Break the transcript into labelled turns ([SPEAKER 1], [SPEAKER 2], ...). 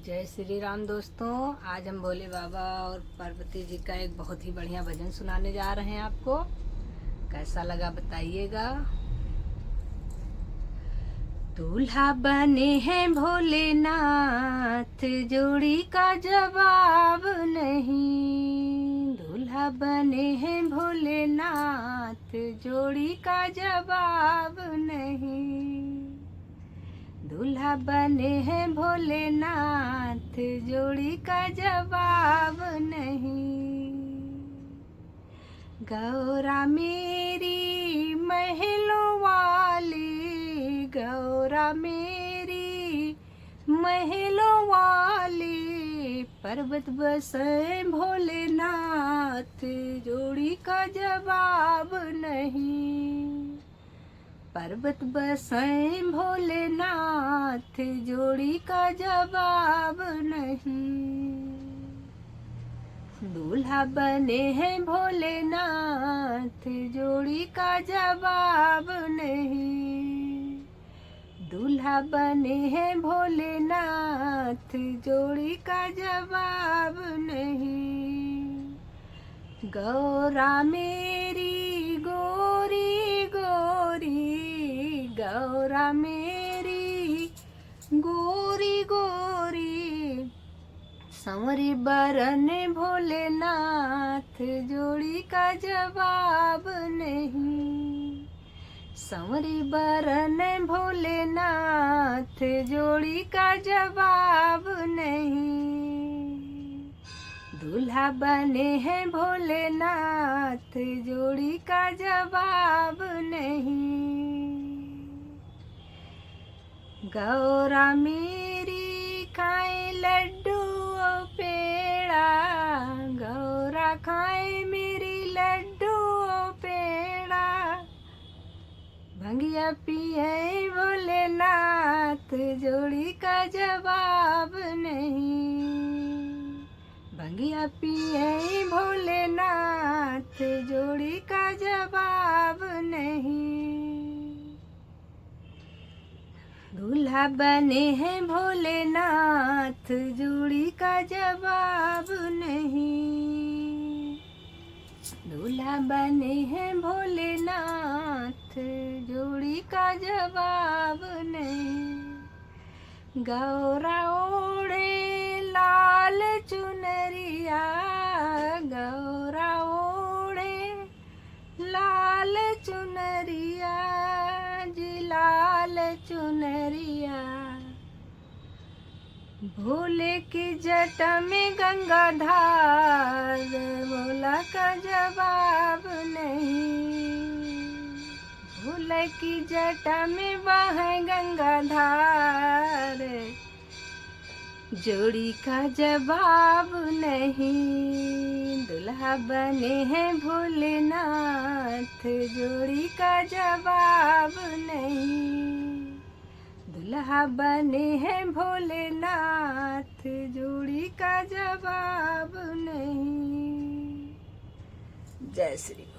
[SPEAKER 1] जय श्री राम दोस्तों। आज हम भोले बाबा और पार्वती जी का एक बहुत ही बढ़िया भजन सुनाने जा रहे हैं आपको। कैसा लगा बताइएगा। दूल्हा बने हैं भोलेनाथ, जोड़ी का जवाब नहीं। दूल्हा बने हैं भोलेनाथ, जोड़ी का जवाब नहीं। दूल्हा बने हैं भोलेनाथ, जोड़ी का जवाब नहीं। गौरा मेरी महलों वाली, गौरा मेरी महलों वाली, पर्वत बसे भोलेनाथ, जोड़ी का जवाब नहीं। पर्वत बसे भोलेनाथ, जोड़ी का जवाब नहीं। दूल्हा बने हैं भोलेनाथ, जोड़ी का जवाब नहीं। दूल्हा बने हैं भोलेनाथ, जोड़ी का जवाब नहीं। गौरा मेरी गोरी गोरी, गौरा मेरी गोरी गोरी, संवरी बरन भोलेनाथ, जोड़ी का जवाब नहीं। संवरी बरन भोलेनाथ, जोड़ी का जवाब नहीं। दूल्हा बने हैं भोलेनाथ, जोड़ी का जवाब नहीं। गौरा मेरी खाए लड्डू और पेड़ा, गौरा खाए मेरी लड्डू और पेड़ा, भंगिया पिए भोलेनाथ, जोड़ी का जवाब नहीं। भंगिया पिए भोलेनाथ, जोड़ी का जवाब नहीं। दूल्हा बने हैं भोलेनाथ, जोड़ी का जवाब नहीं। दूल्हा बने हैं भोलेनाथ, जोड़ी का जवाब नहीं। गौरा ओढ़े लाल चुनरिया, गौरा ओढ़े लाल चुनरिया जी, लाल चुनरिया। भोले की जटा में गंगा धार, भोला का जवाब नहीं। भोले की जटा में बहे गंगा धार, जोड़ी का जवाब नहीं। दूल्हा बने हैं भोलेनाथ, जोड़ी का जवाब नहीं। दूल्हा बने हैं भोलेनाथ, जोड़ी का जवाब नहीं। जय श्री राम।